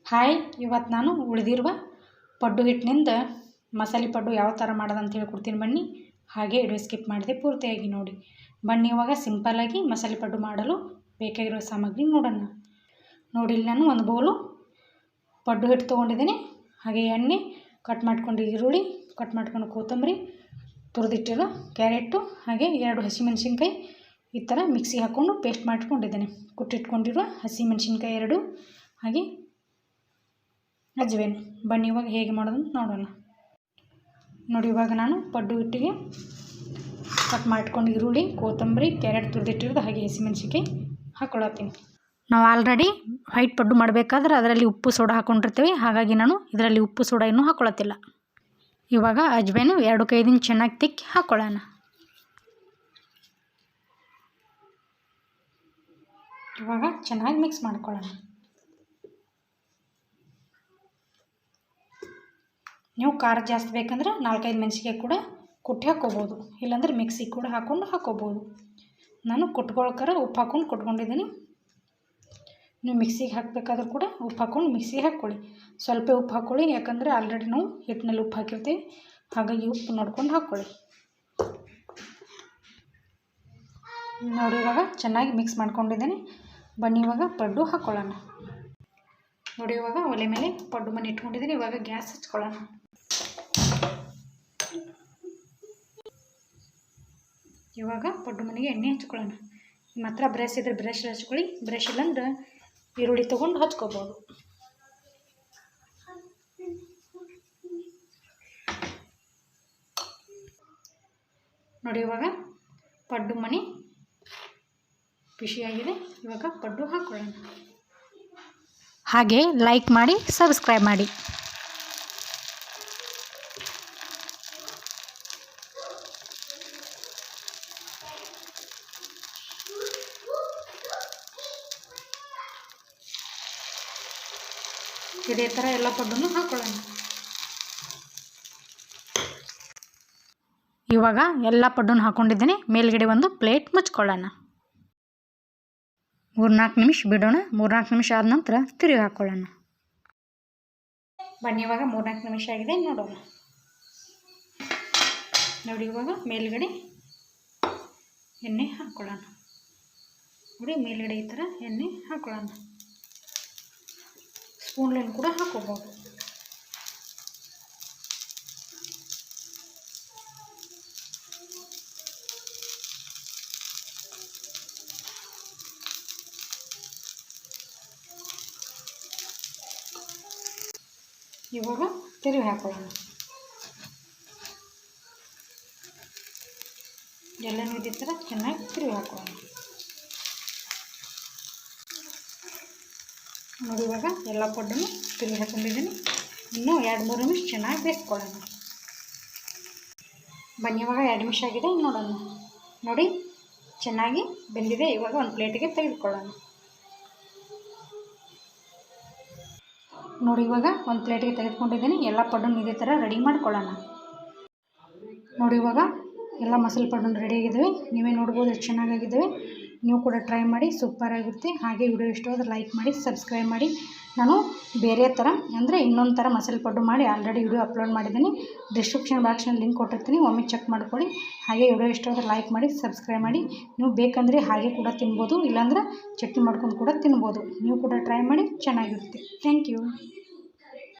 Hi, ಇವತ್ತು ನಾನು ಉಳಿದಿರುವ ಪಡ್ಡು ಹಿಟ್ಟಿನಿಂದ ಮಸಾಲೆ ಪಡ್ಡು ಯಾವ ಥರ ಮಾಡೋದು ಅಂತ ಹೇಳ್ಕೊಡ್ತೀನಿ ಬನ್ನಿ. ಹಾಗೆ ವಿಡಿಯೋ ಸ್ಕಿಪ್ ಮಾಡಿದೆ ಪೂರ್ತಿಯಾಗಿ ನೋಡಿ. ಬನ್ನಿ ಇವಾಗ ಸಿಂಪಲ್ಲಾಗಿ ಮಸಾಲೆ ಪಡ್ಡು ಮಾಡಲು ಬೇಕಾಗಿರೋ ಸಾಮಗ್ರಿ ನೋಡೋಣ. ನೋಡಿ, ಇಲ್ಲಿ ನಾನು ಒಂದು ಬೌಲು ಪಡ್ಡು ಹಿಟ್ಟು ತೊಗೊಂಡಿದ್ದೀನಿ. ಹಾಗೆ ಎಣ್ಣೆ, ಕಟ್ ಮಾಡ್ಕೊಂಡು ಈರುಳ್ಳಿ, ಕಟ್ ಮಾಡ್ಕೊಂಡು ಕೊತ್ತಂಬರಿ, ತುರಿದಿಟ್ಟಿರೋ ಕ್ಯಾರೆಟು, ಹಾಗೆ 2 ಹಸಿಮೆಣಸಿನ್ಕಾಯಿ ಈ ಥರ ಮಿಕ್ಸಿಗೆ ಹಾಕ್ಕೊಂಡು ಪೇಸ್ಟ್ ಮಾಡ್ಕೊಂಡಿದ್ದೇನೆ. ಕುಟ್ಟಿಟ್ಕೊಂಡಿರುವ ಹಸಿಮೆಣಸಿನ್ಕಾಯಿ 2, ಹಾಗೆ ಅಜ್ವೇನು. ಬನ್ನಿ ಇವಾಗ ಹೇಗೆ ಮಾಡೋದು ನೋಡೋಣ. ನೋಡಿ, ಇವಾಗ ನಾನು ಪಡ್ಡು ಹಿಟ್ಟಿಗೆ ಕಟ್ ಮಾಡ್ಕೊಂಡು ಈರುಳ್ಳಿ, ಕೊತ್ತಂಬರಿ, ಕ್ಯಾರೆಟ್ ತುರಿದಿಟ್ಟಿರೋದು, ಹಾಗೆ ಹಸಿಮೆಣಸಿನ್ಕಾಯಿ ಹಾಕ್ಕೊಳತ್ತೀನಿ. ನಾವು ಆಲ್ರೆಡಿ ವೈಟ್ ಪಡ್ಡು ಮಾಡಬೇಕಾದ್ರೆ ಅದರಲ್ಲಿ ಉಪ್ಪು ಸೋಡಾ ಹಾಕ್ಕೊಂಡಿರ್ತೀವಿ. ಹಾಗಾಗಿ ನಾನು ಇದರಲ್ಲಿ ಉಪ್ಪು ಸೋಡಾ ಇನ್ನೂ ಹಾಕ್ಕೊಳತ್ತಿಲ್ಲ. ಇವಾಗ ಅಜ್ವೇನು 2 ಕೈದಿಂದ ಚೆನ್ನಾಗಿ ತಿಕ್ಕಿ ಹಾಕ್ಕೊಳ್ಳೋಣ. ಇವಾಗ ಚೆನ್ನಾಗಿ ಮಿಕ್ಸ್ ಮಾಡ್ಕೊಳ್ಳೋಣ. ನೀವು ಖಾರ ಜಾಸ್ತಿ ಬೇಕಂದ್ರೆ 4-5 ಮೆಣಸಿನ್ಕಾಯಿ ಕೂಡ ಕುಟ್ಟಿ ಹಾಕ್ಕೋಬೋದು, ಇಲ್ಲಾಂದ್ರೆ ಮಿಕ್ಸಿಗೆ ಕೂಡ ಹಾಕ್ಕೋಬೋದು. ನಾನು ಕುಟ್ಕೊಳ್ಕರ ಉಪ್ಪು ಹಾಕ್ಕೊಂಡು ಕುಟ್ಕೊಂಡಿದ್ದೀನಿ. ನೀವು ಮಿಕ್ಸಿಗೆ ಹಾಕಬೇಕಾದ್ರೂ ಕೂಡ ಉಪ್ಪು ಹಾಕ್ಕೊಂಡು ಮಿಕ್ಸಿಗೆ ಹಾಕ್ಕೊಳ್ಳಿ. ಸ್ವಲ್ಪ ಉಪ್ಪು ಹಾಕ್ಕೊಳ್ಳಿ, ಯಾಕಂದರೆ ಆಲ್ರೆಡಿ ನಾವು ಹಿಟ್ಟಿನಲ್ಲಿ ಉಪ್ಪು ಹಾಕಿರ್ತೀವಿ. ಹಾಗಾಗಿ ಉಪ್ಪು ನೋಡ್ಕೊಂಡು ಹಾಕ್ಕೊಳ್ಳಿ. ನೋಡಿ, ಇವಾಗ ಚೆನ್ನಾಗಿ ಮಿಕ್ಸ್ ಮಾಡ್ಕೊಂಡಿದ್ದೀನಿ. ಬನ್ನಿ ಇವಾಗ ಪಡ್ಡು ಹಾಕ್ಕೊಳ್ಳೋಣ. ನೋಡಿ, ಇವಾಗ ಒಲೆ ಮೇಲೆ ಪಡ್ಡು ಮನೆ ಇಟ್ಕೊಂಡಿದ್ದೀನಿ. ಇವಾಗ ಗ್ಯಾಸ್ ಹಚ್ಕೊಳ್ಳೋಣ. ಇವಾಗ ಪಡ್ಡು ಮನೆಗೆ ಎಣ್ಣೆ ಹಚ್ಕೊಳ್ಳೋಣ. ನಿಮ್ಮ ಹತ್ರ ಬ್ರಷ್ ಇದ್ದರೆ ಬ್ರಷ್ ಹಚ್ಕೊಳ್ಳಿ, ಬ್ರಷ್ ಇಲ್ಲಾಂದ್ರೆ ಈರುಳ್ಳಿ ತೊಗೊಂಡು ಹಚ್ಕೋಬೋದು. ನೋಡಿ, ಇವಾಗ ಪಡ್ಡು ಮನೆ ಬಿಸಿಯಾಗಿದೆ. ಇವಾಗ ಪಡ್ಡು ಹಾಕ್ಕೊಳ್ಳೋಣ. ಹಾಗೆ ಲೈಕ್ ಮಾಡಿ, ಸಬ್ಸ್ಕ್ರೈಬ್ ಮಾಡಿ. ಇದೇ ಥರ ಎಲ್ಲ ಪಡ್ಡನ್ನು ಹಾಕ್ಕೊಳ್ಳೋಣ. ಇವಾಗ ಎಲ್ಲ ಪಡ್ಡನ್ನು ಹಾಕ್ಕೊಂಡಿದ್ದೀನಿ. ಮೇಲ್ಗಡೆ ಒಂದು ಪ್ಲೇಟ್ ಮುಚ್ಕೊಳ್ಳೋಣ. 3-4 ನಿಮಿಷ ಬಿಡೋಣ. 3-4 ನಿಮಿಷ ಆದ ನಂತರ ತಿರುಗಿ ಹಾಕ್ಕೊಳ್ಳೋಣ. ಬನ್ನಿ, ಇವಾಗ 3-4 ನಿಮಿಷ ಆಗಿದೆ, ನೋಡೋಣ. ನೋಡಿ, ಇವಾಗ ಮೇಲ್ಗಡೆ ಎಣ್ಣೆ ಹಾಕ್ಕೊಳ್ಳೋಣ. ನೋಡಿ, ಮೇಲ್ಗಡೆ ಈ ಥರ ಎಣ್ಣೆ ಹಾಕ್ಕೊಳ್ಳೋಣ. ಸ್ಪೂನ್ಲನ್ನು ಕೂಡ ಹಾಕ್ಕೋಬೋದು. ಇವಾಗ ತಿರುಗಿ ಹಾಕೊಳ್ಳೋಣ. ಎಲ್ಲನೂ ಇದೇ ಥರ ಚೆನ್ನಾಗಿ ತಿರುಗಿ ಹಾಕೊಳ್ಳೋಣ. ನೋಡಿ, ಇವಾಗ ಎಲ್ಲ ಪಡ್ಡನ್ನು ತಿರುಗಿ ಹಾಕೊಂಡಿದ್ದೀನಿ. ಇನ್ನೂ 2-3 ನಿಮಿಷ ಚೆನ್ನಾಗಿ ಬೇಯಿಸ್ಕೊಳ್ಳೋಣ. ಬನ್ನಿ, ಇವಾಗ 2 ನಿಮಿಷ ಆಗಿದೆ, ನೋಡೋಣ. ನೋಡಿ, ಚೆನ್ನಾಗಿ ಬೆಂದಿದೆ. ಇವಾಗ ಒಂದು ಪ್ಲೇಟಿಗೆ ತೆಗೆದುಕೊಳ್ಳೋಣ. ನೋಡಿ, ಇವಾಗ ಒಂದು ಪ್ಲೇಟಿಗೆ ತೆಗೆದುಕೊಂಡಿದ್ದೀನಿ. ಎಲ್ಲ ಪಡ್ಡನ್ನು ಇದೇ ಥರ ರೆಡಿ ಮಾಡ್ಕೊಳ್ಳೋಣ. ನೋಡಿ, ಇವಾಗ ಎಲ್ಲ ಮಸಾಲೆ ಪಡ್ಡನ್ನು ರೆಡಿಯಾಗಿದ್ದಾವೆ. ನೀವೇ ನೋಡ್ಬೋದು ಎಷ್ಟು ಚೆನ್ನಾಗಿದ್ದಾವೆ. ನೀವು ಕೂಡ ಟ್ರೈ ಮಾಡಿ, ಸೂಪರಾಗಿರುತ್ತೆ. ಹಾಗೆ ವಿಡಿಯೋ ಇಷ್ಟವಾದ್ರೆ ಲೈಕ್ ಮಾಡಿ, ಸಬ್ಸ್ಕ್ರೈಬ್ ಮಾಡಿ. ನಾನು ಬೇರೆ ಥರ ಅಂದರೆ ಇನ್ನೊಂದು ಥರ ಮಸಾಲೆ ಪಡ್ಡು ಮಾಡಿ ಆಲ್ರೆಡಿ ವಿಡಿಯೋ ಅಪ್ಲೋಡ್ ಮಾಡಿದ್ದೀನಿ. ಡಿಸ್ಕ್ರಿಪ್ಷನ್ ಬಾಕ್ಸ್ನಲ್ಲಿ ಲಿಂಕ್ ಕೊಟ್ಟಿರ್ತೀನಿ, ಒಮ್ಮೆ ಚೆಕ್ ಮಾಡ್ಕೊಳ್ಳಿ. ಹಾಗೆ ವಿಡಿಯೋ ಇಷ್ಟವಾದ್ರೆ ಲೈಕ್ ಮಾಡಿ, ಸಬ್ಸ್ಕ್ರೈಬ್ ಮಾಡಿ. ನೀವು ಬೇಕಂದರೆ ಹಾಗೆ ಕೂಡ ತಿನ್ಬೋದು, ಇಲ್ಲಾಂದ್ರೆ ಚಟ್ನಿ ಮಾಡ್ಕೊಂಡು ಕೂಡ ತಿನ್ಬೋದು. ನೀವು ಕೂಡ ಟ್ರೈ ಮಾಡಿ, ಚೆನ್ನಾಗಿರುತ್ತೆ. Thank you.